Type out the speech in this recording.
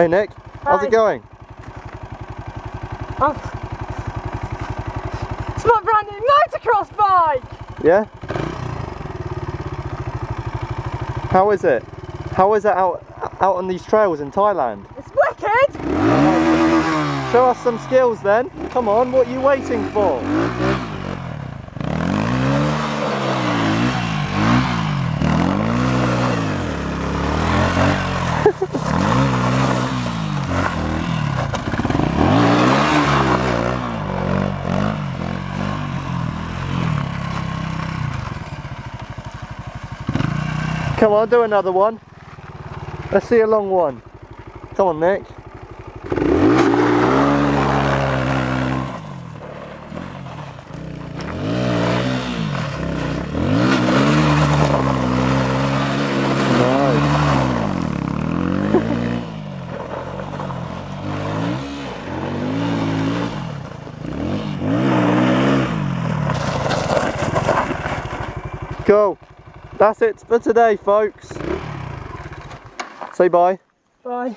Hey Nick, how's it going? Oh. It's my brand new motocross bike! Yeah? How is it? How is it out on these trails in Thailand? It's wicked! Show us some skills then. Come on, what are you waiting for? Come on, do another one. Let's see a long one. Come on, Nick. Nice. Cool. That's it for today, folks. Say bye. Bye.